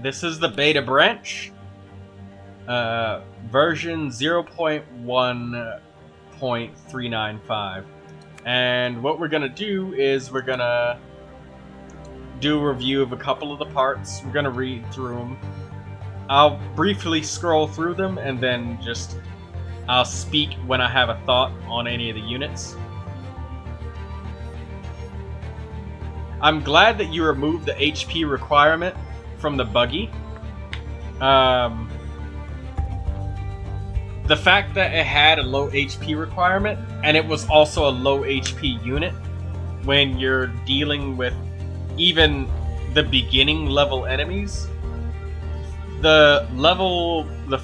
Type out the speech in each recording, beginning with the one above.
This is the beta branch. Version 0.1.395. And what we're gonna do is we're gonna do a review of a couple of the parts. We're gonna read through them. I'll briefly scroll through them and then I'll speak when I have a thought on any of the units. I'm glad that you removed the HP requirement from the buggy. The fact that it had a low HP requirement, and it was also a low HP unit, when you're dealing with even the beginning level enemies, the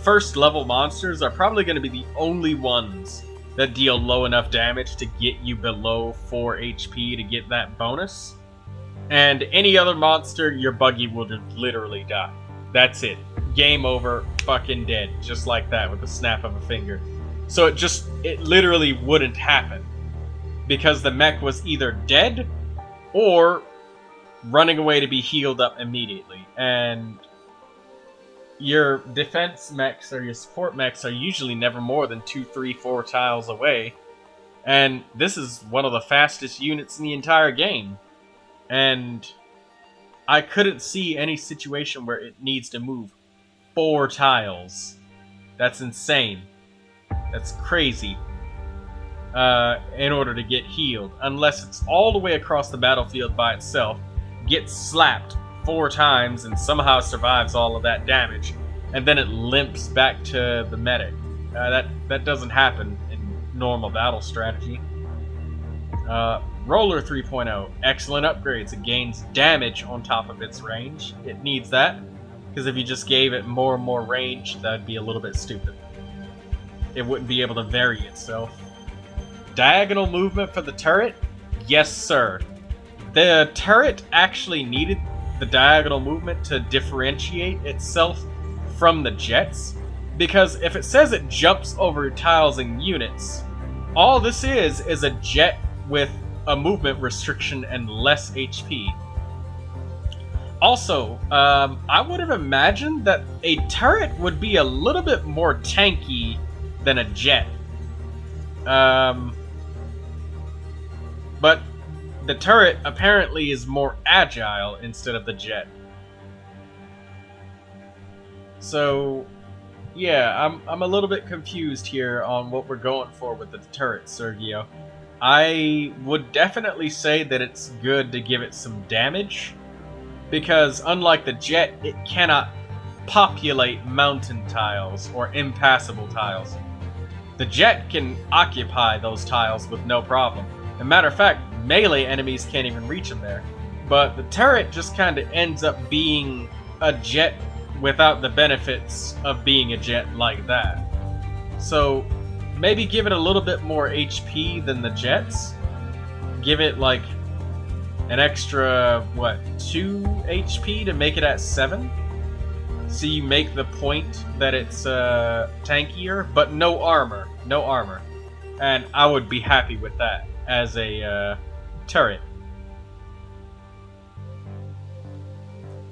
first level monsters are probably going to be the only ones that deal low enough damage to get you below 4 HP to get that bonus. And any other monster, your buggy will just literally die. That's it. Game over, fucking dead. Just like that, with the snap of a finger. So it literally wouldn't happen. Because the mech was either dead, or running away to be healed up immediately. And your defense mechs, or your support mechs, are usually never more than 2, 3, 4 tiles away. And this is one of the fastest units in the entire game. And I couldn't see any situation where it needs to move 4 tiles. That's insane. That's crazy. In order to get healed. Unless it's all the way across the battlefield by itself, gets slapped 4 times and somehow survives all of that damage, and then it limps back to the medic. That doesn't happen in normal battle strategy. Roller 3.0. Excellent upgrades. It gains damage on top of its range. It needs that. Because if you just gave it more and more range, that'd be a little bit stupid. It wouldn't be able to vary itself. Diagonal movement for the turret? Yes, sir. The turret actually needed the diagonal movement to differentiate itself from the jets. Because if it says it jumps over tiles and units, all this is a jet with a movement restriction and less HP. Also, I would have imagined that a turret would be a little bit more tanky than a jet. But the turret apparently is more agile instead of the jet. So, yeah, I'm a little bit confused here on what we're going for with the turret, Sergio. I would definitely say that it's good to give it some damage, because unlike the jet, it cannot populate mountain tiles or impassable tiles. The jet can occupy those tiles with no problem. As a matter of fact, melee enemies can't even reach them there. But the turret just kind of ends up being a jet without the benefits of being a jet like that. So maybe give it a little bit more HP than the jets. Give it like an extra, 2 HP to make it at 7? So you make the point that it's tankier, but no armor. No armor. And I would be happy with that as a turret.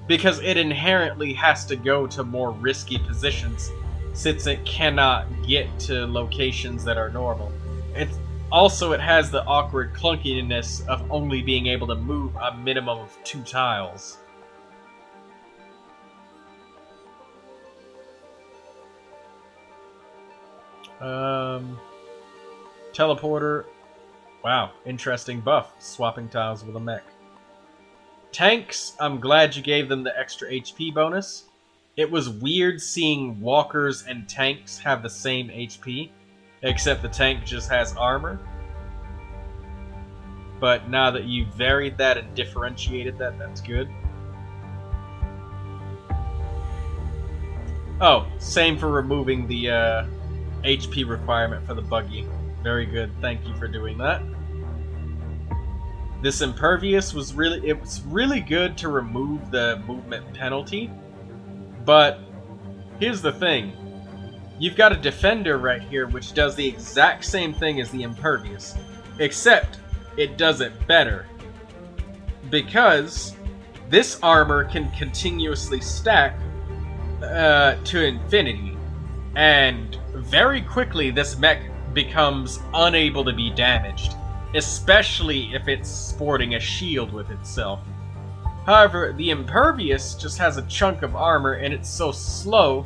Because it inherently has to go to more risky positions, since it cannot get to locations that are normal. It has the awkward clunkiness of only being able to move a minimum of 2 tiles. Teleporter. Wow, interesting buff, swapping tiles with a mech. Tanks, I'm glad you gave them the extra HP bonus. It was weird seeing walkers and tanks have the same HP, except the tank just has armor. But now that you've varied that and differentiated that, that's good. Oh, same for removing the HP requirement for the buggy. Very good, thank you for doing that. This impervious was really good to remove the movement penalty. But here's the thing. You've got a defender right here which does the exact same thing as the impervious, except it does it better. Because this armor can continuously stack to infinity, and very quickly this mech becomes unable to be damaged, especially if it's sporting a shield with itself. However, the Impervious just has a chunk of armor and it's so slow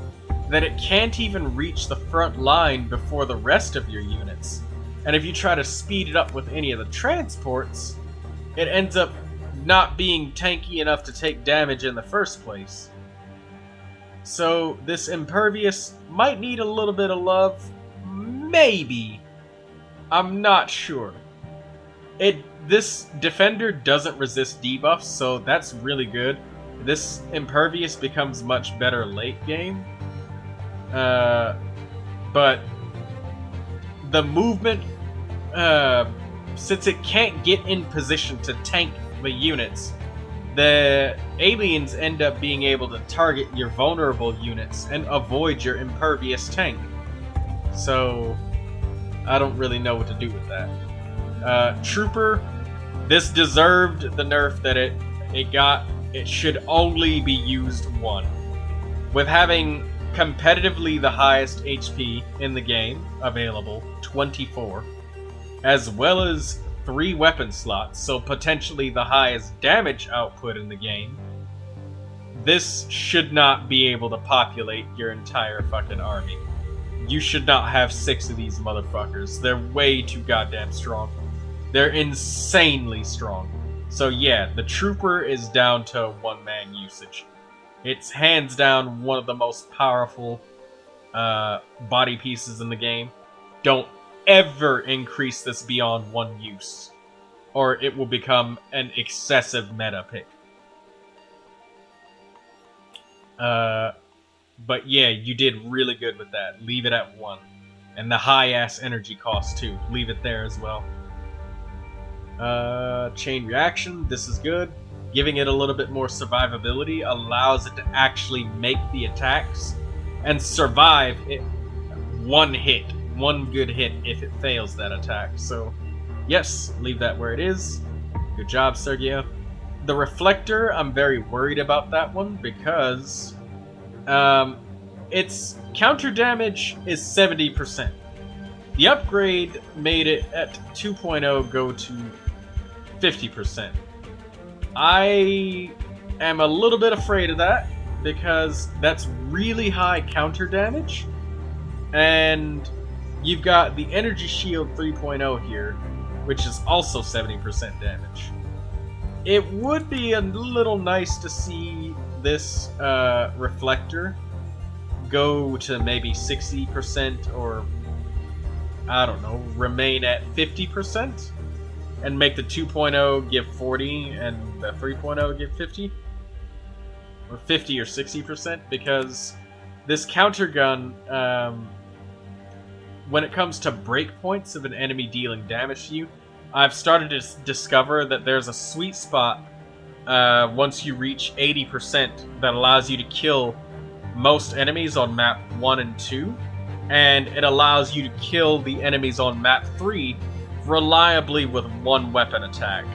that it can't even reach the front line before the rest of your units. And if you try to speed it up with any of the transports, it ends up not being tanky enough to take damage in the first place. So this Impervious might need a little bit of love. Maybe. I'm not sure. This Defender doesn't resist debuffs, so that's really good. This Impervious becomes much better late game. But the movement, since it can't get in position to tank the units, the aliens end up being able to target your vulnerable units and avoid your Impervious tank. So I don't really know what to do with that. Trooper, this deserved the nerf that it got. It should only be used one. With having competitively the highest HP in the game available, 24, as well as 3 weapon slots, so potentially the highest damage output in the game, this should not be able to populate your entire fucking army. You should not have 6 of these motherfuckers. They're way too goddamn strong. They're insanely strong. So yeah, the Trooper is down to one-man usage. It's hands down one of the most powerful body pieces in the game. Don't ever increase this beyond one use, or it will become an excessive meta pick. But yeah, you did really good with that. Leave it at 1. And the high-ass energy cost too. Leave it there as well. Chain reaction, this is good. Giving it a little bit more survivability allows it to actually make the attacks and survive it one good hit if it fails that attack. So yes, leave that where it is. Good job, Sergio. The Reflector, I'm very worried about that one because its counter damage is 70%. The upgrade made it at 2.0 go to 50%. I am a little bit afraid of that because that's really high counter damage, and you've got the Energy Shield 3.0 here, which is also 70% damage. It would be a little nice to see this Reflector go to maybe 60%, or I don't know, remain at 50%, and make the 2.0 give 40 and the 3.0 give 50, or 50 or 60%, because this counter gun, when it comes to breakpoints of an enemy dealing damage to you, I've started to discover that there's a sweet spot once you reach 80% that allows you to kill most enemies on map 1 and 2, and it allows you to kill the enemies on map 3 reliably with one weapon attack.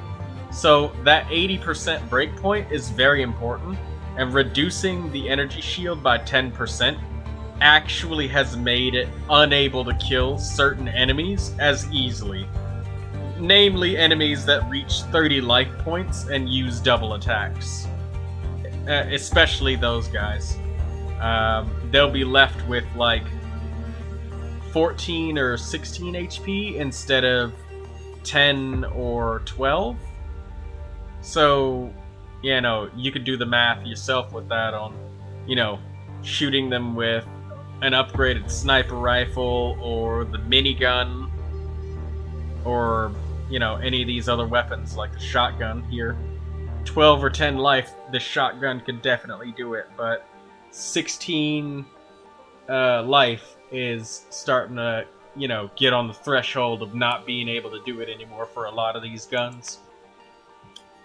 So that 80% breakpoint is very important, and reducing the energy shield by 10% actually has made it unable to kill certain enemies as easily. Namely, enemies that reach 30 life points and use double attacks. Especially those guys. They'll be left with like 14 or 16 HP instead of 10 or 12. So, you know, you could do the math yourself with that on, you know, shooting them with an upgraded sniper rifle or the minigun, or, you know, any of these other weapons like the shotgun here. 12 or 10 life, the shotgun could definitely do it, but 16 life is starting to, you know, get on the threshold of not being able to do it anymore for a lot of these guns.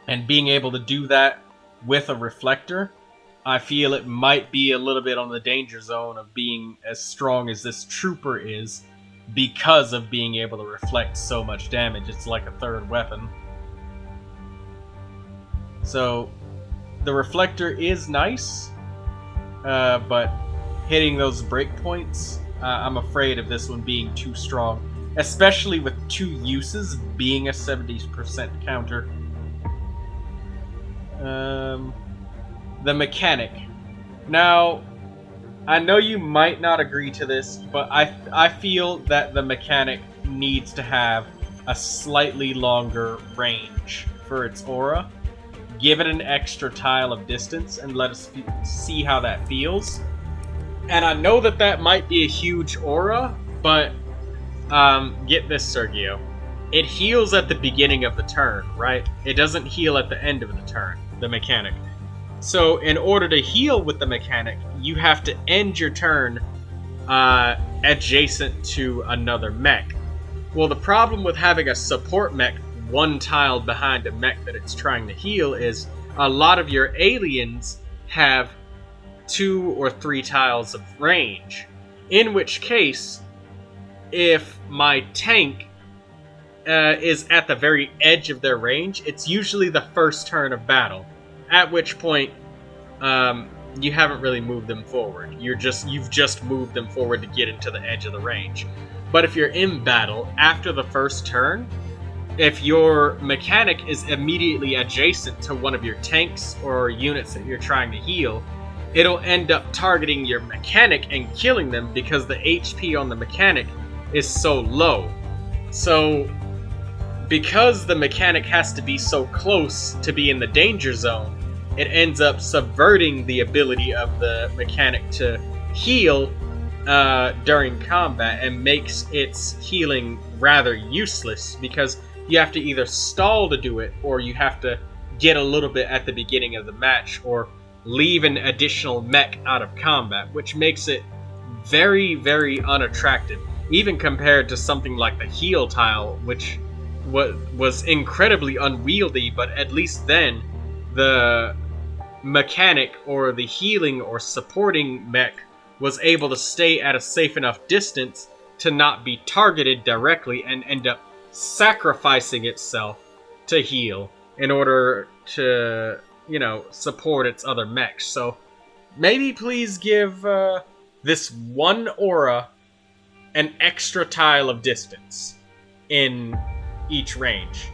And being able to do that with a Reflector, I feel it might be a little bit on the danger zone of being as strong as this Trooper is, because of being able to reflect so much damage. It's like a third weapon. So, the Reflector is nice, but hitting those breakpoints, I'm afraid of this one being too strong. Especially with 2 uses being a 70% counter. The mechanic. Now, I know you might not agree to this, but I feel that the mechanic needs to have a slightly longer range for its aura. Give it an extra tile of distance and let us see how that feels. And I know that might be a huge aura, but get this, Sergio. It heals at the beginning of the turn, right? It doesn't heal at the end of the turn, the mechanic. So in order to heal with the mechanic, you have to end your turn adjacent to another mech. Well, the problem with having a support mech one tile behind a mech that it's trying to heal is a lot of your aliens have 2 or 3 tiles of range. In which case, if my tank is at the very edge of their range, it's usually the first turn of battle. At which point, you haven't really moved them forward. You've just moved them forward to get into the edge of the range. But if you're in battle, after the first turn, if your mechanic is immediately adjacent to one of your tanks or units that you're trying to heal, it'll end up targeting your mechanic and killing them because the HP on the mechanic is so low. So, because the mechanic has to be so close to be in the danger zone, it ends up subverting the ability of the mechanic to heal during combat and makes its healing rather useless because you have to either stall to do it or you have to get a little bit at the beginning of the match or leave an additional mech out of combat, which makes it very, very unattractive, even compared to something like the heal tile, which was incredibly unwieldy, but at least then the mechanic or the healing or supporting mech was able to stay at a safe enough distance to not be targeted directly and end up sacrificing itself to heal in order to, support its other mechs. So maybe please give this one aura an extra tile of distance in each range.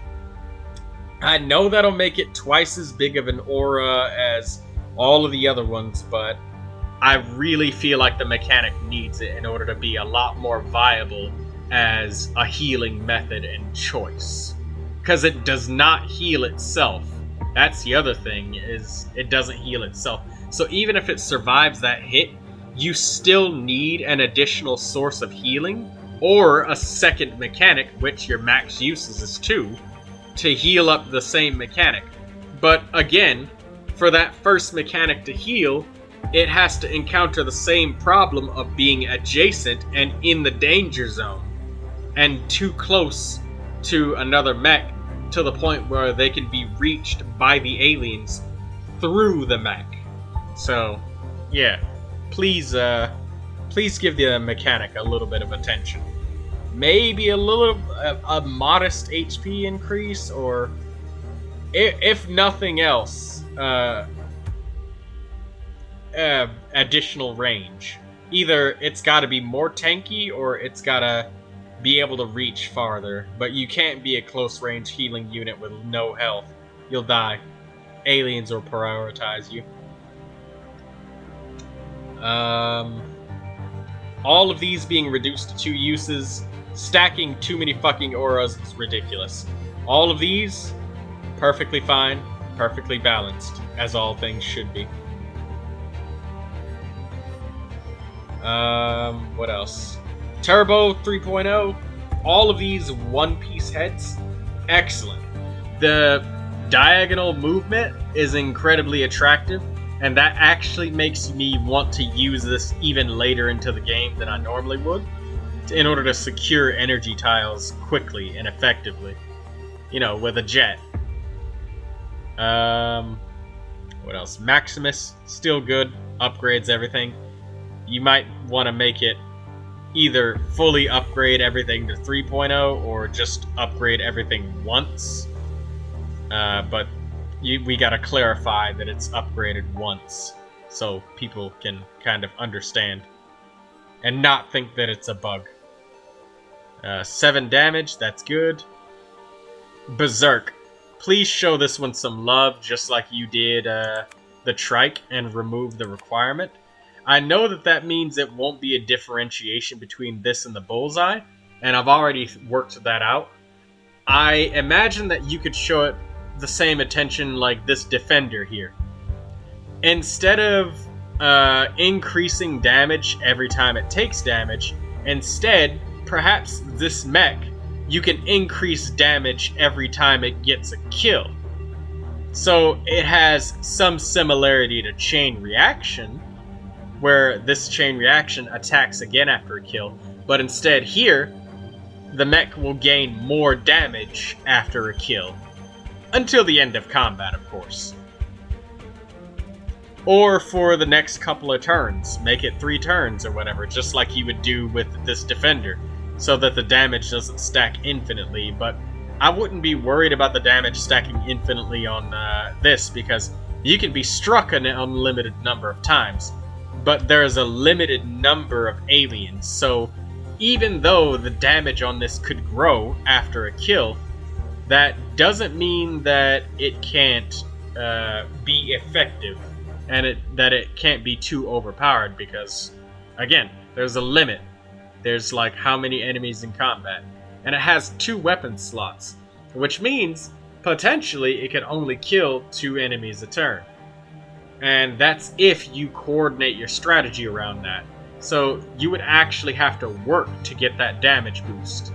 I know that'll make it twice as big of an aura as all of the other ones, but I really feel like the mechanic needs it in order to be a lot more viable as a healing method and choice. Because it does not heal itself. That's the other thing, is it doesn't heal itself. So even if it survives that hit, you still need an additional source of healing, or a second mechanic, which your max uses is 2, to heal up the same mechanic. But again, for that first mechanic to heal, it has to encounter the same problem of being adjacent and in the danger zone, and too close to another mech to the point where they can be reached by the aliens through the mech. So, yeah, please give the mechanic a little bit of attention. Maybe a modest HP increase, or if nothing else, additional range. Either it's got to be more tanky, or it's got to be able to reach farther. But you can't be a close range healing unit with no health. You'll die. Aliens will prioritize you. All of these being reduced to 2 uses, stacking too many fucking auras is ridiculous. All of these, perfectly fine, perfectly balanced, as all things should be. What else? Turbo 3.0, all of these one-piece heads, excellent. The diagonal movement is incredibly attractive, and that actually makes me want to use this even later into the game than I normally would, in order to secure energy tiles quickly and effectively. With a jet. What else? Maximus, still good, upgrades everything. You might want to make it either fully upgrade everything to 3.0 or just upgrade everything once. But we gotta clarify that it's upgraded once, so people can kind of understand and not think that it's a bug. 7 damage, that's good. Berserk. Please show this one some love, just like you did the trike, and remove the requirement. I know that means it won't be a differentiation between this and the bullseye, and I've already worked that out. I imagine that you could show it the same attention like this defender here. Instead of increasing damage every time it takes damage, instead, perhaps this mech, you can increase damage every time it gets a kill. So it has some similarity to chain reaction, where this chain reaction attacks again after a kill, but instead here, the mech will gain more damage after a kill. Until the end of combat, of course. Or for the next couple of turns. Make it 3 turns or whatever, just like you would do with this defender, so that the damage doesn't stack infinitely. But I wouldn't be worried about the damage stacking infinitely on this, because you can be struck an unlimited number of times. But there's a limited number of aliens, so even though the damage on this could grow after a kill, that doesn't mean that it can't be effective, and that it can't be too overpowered, because, again, there's a limit. There's like how many enemies in combat, and it has 2 weapon slots, which means potentially it can only kill 2 enemies a turn. And that's if you coordinate your strategy around that. So you would actually have to work to get that damage boost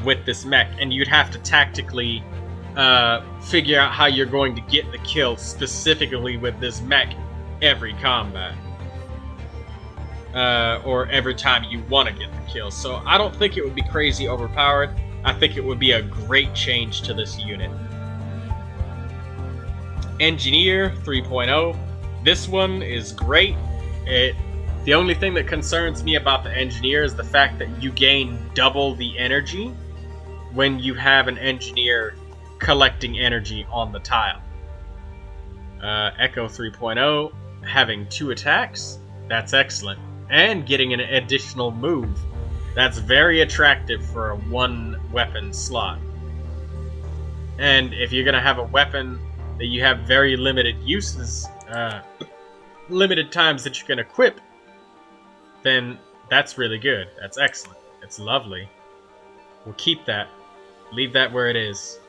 with this mech, and you'd have to tactically figure out how you're going to get the kill specifically with this mech every combat. Or every time you want to get the kill. So I don't think it would be crazy overpowered. I think it would be a great change to this unit. Engineer 3.0. This one is great. The only thing that concerns me about the engineer is the fact that you gain double the energy when you have an engineer collecting energy on the tile. Echo 3.0, having 2 attacks, that's excellent. And getting an additional move. That's very attractive for a 1 weapon slot. And if you're going to have a weapon that you have very limited uses, limited times that you can equip, then that's really good. That's excellent. It's lovely. We'll keep that. Leave that where it is.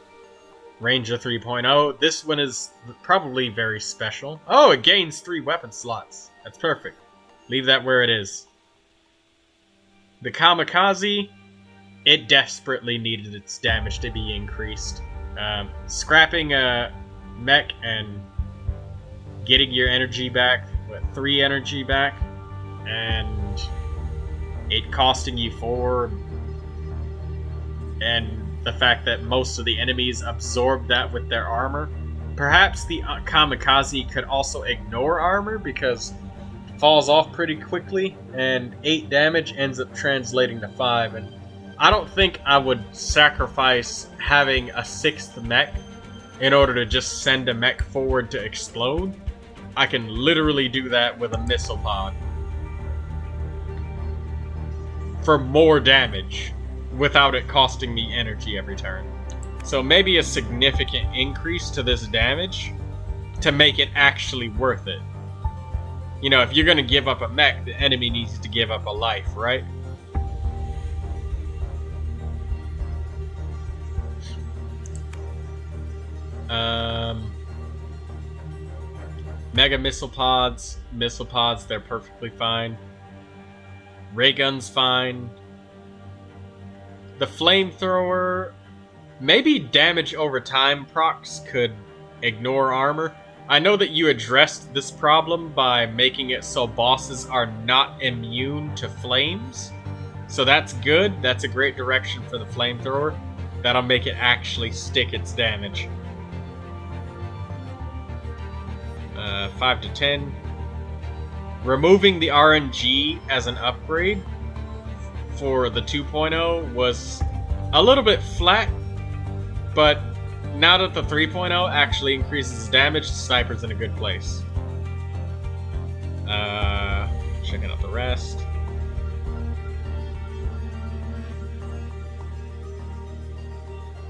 Ranger 3.0. This one is probably very special. Oh, it gains 3 weapon slots. That's perfect. Leave that where it is. The Kamikaze, it desperately needed its damage to be increased. Scrapping a mech and getting your energy back, 3 energy back, and it costing you 4, and the fact that most of the enemies absorb that with their armor. Perhaps the Kamikaze could also ignore armor, because it falls off pretty quickly, and 8 damage ends up translating to 5, and I don't think I would sacrifice having a 6th mech in order to just send a mech forward to explode. I can literally do that with a missile pod for more damage without it costing me energy every turn. So maybe a significant increase to this damage to make it actually worth it. You know, if you're going to give up a mech, the enemy needs to give up a life, right? Mega missile pods, they're perfectly fine. Ray gun's fine. The flamethrower, maybe damage over time procs could ignore armor. I know that you addressed this problem by making it so bosses are not immune to flames. So that's good. That's a great direction for the flamethrower. That'll make it actually stick its damage. 5 to 10. Removing the RNG as an upgrade for the 2.0 was a little bit flat, but now that the 3.0 actually increases damage, the sniper's in a good place. Checking out the rest.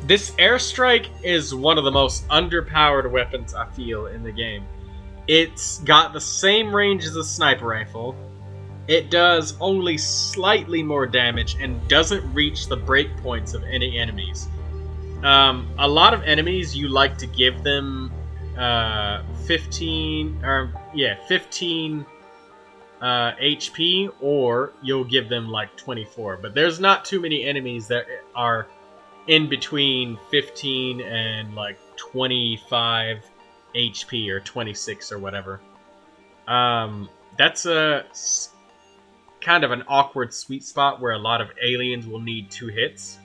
This Airstrike is one of the most underpowered weapons I feel in the game. It's got the same range as a sniper rifle. It does only slightly more damage and doesn't reach the breakpoints of any enemies. A lot of enemies, you like to give them 15 HP, or you'll give them like 24. But there's not too many enemies that are in between 15 and like 25 HP or 26 or whatever. That's a kind of an awkward sweet spot where a lot of aliens will need 2 hits.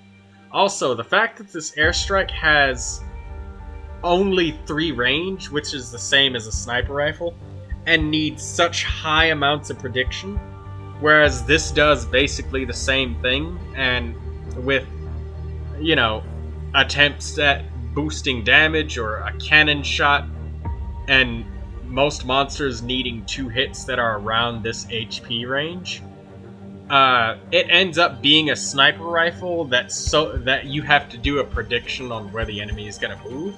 Also, the fact that this Airstrike has only 3 range, which is the same as a sniper rifle, and needs such high amounts of prediction, whereas this does basically the same thing, and with, you know, attempts at boosting damage or a cannon shot, and most monsters needing 2 hits that are around this HP range, it ends up being a sniper rifle that you have to do a prediction on where the enemy is going to move,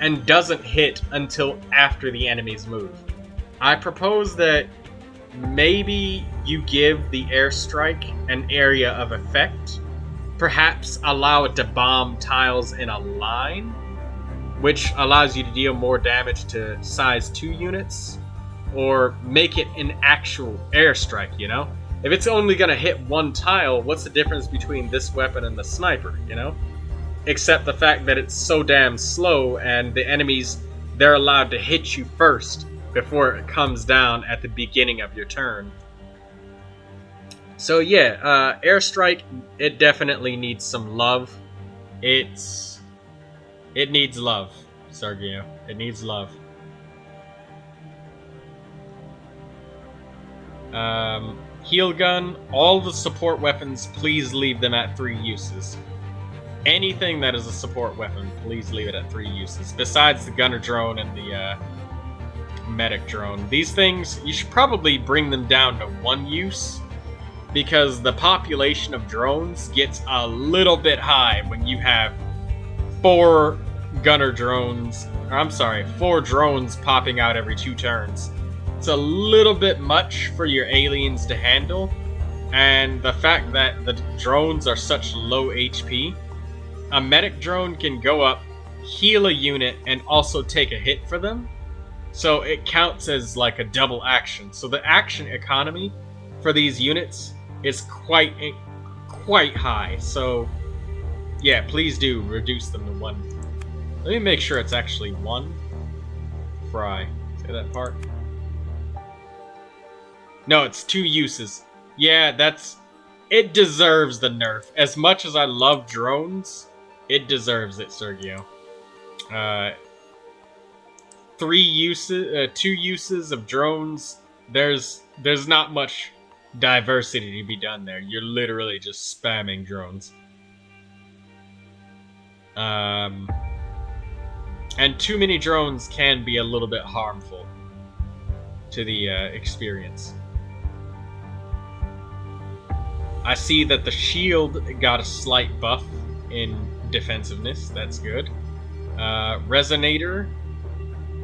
and doesn't hit until after the enemy's moved. I propose that maybe you give the Airstrike an area of effect, perhaps allow it to bomb tiles in a line, which allows you to deal more damage to size 2 units, or make it an actual airstrike, you know? If it's only gonna hit 1 tile, what's the difference between this weapon and the sniper, you know? Except the fact that it's so damn slow, and the enemies, they're allowed to hit you first before it comes down at the beginning of your turn. So yeah, Airstrike, it definitely needs some love. It needs love, Sergio. It needs love. Heal gun, all the support weapons, please leave them at 3 uses. Anything that is a support weapon, please leave it at 3 uses. Besides the gunner drone and the medic drone. These things, you should probably bring them down to 1 use, because the population of drones gets a little bit high when you have 4 drones popping out every 2 turns. It's a little bit much for your aliens to handle, and the fact that the drones are such low HP, a medic drone can go up, heal a unit, and also take a hit for them, so it counts as like a double action. So the action economy for these units is quite high, so yeah, please do reduce them to 1. Let me make sure it's actually 1. Fry. Say that part. No, it's 2 uses. Yeah, it deserves the nerf. As much as I love drones, it deserves it, Sergio. 2 uses of drones. There's not much diversity to be done there. You're literally just spamming drones. And too many drones can be a little bit harmful to the experience. I see that the shield got a slight buff in defensiveness. That's good. Resonator.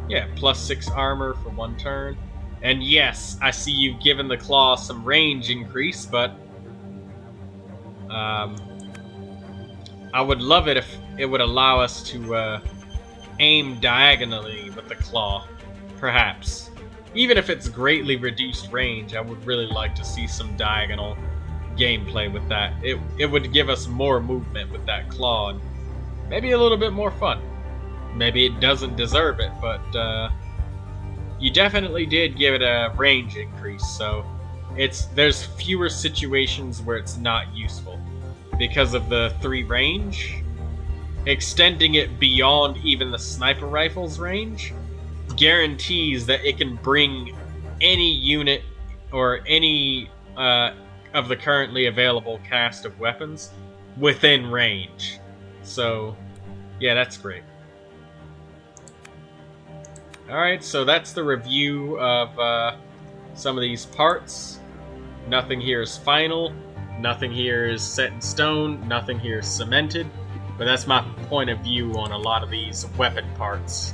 Yeah, +6 armor for 1 turn. And yes, I see you've given the claw some range increase, but I would love it if it would allow us to aim diagonally with the claw, perhaps. Even if it's greatly reduced range, I would really like to see some diagonal gameplay with that. It would give us more movement with that claw, and maybe a little bit more fun. Maybe it doesn't deserve it, but you definitely did give it a range increase, so there's fewer situations where it's not useful. Because of the 3 range, extending it beyond even the sniper rifle's range guarantees that it can bring any unit or any of the currently available cast of weapons within range. So, yeah, that's great. Alright, so that's the review of some of these parts. Nothing here is final, nothing here is set in stone, nothing here is cemented, but that's my point of view on a lot of these weapon parts.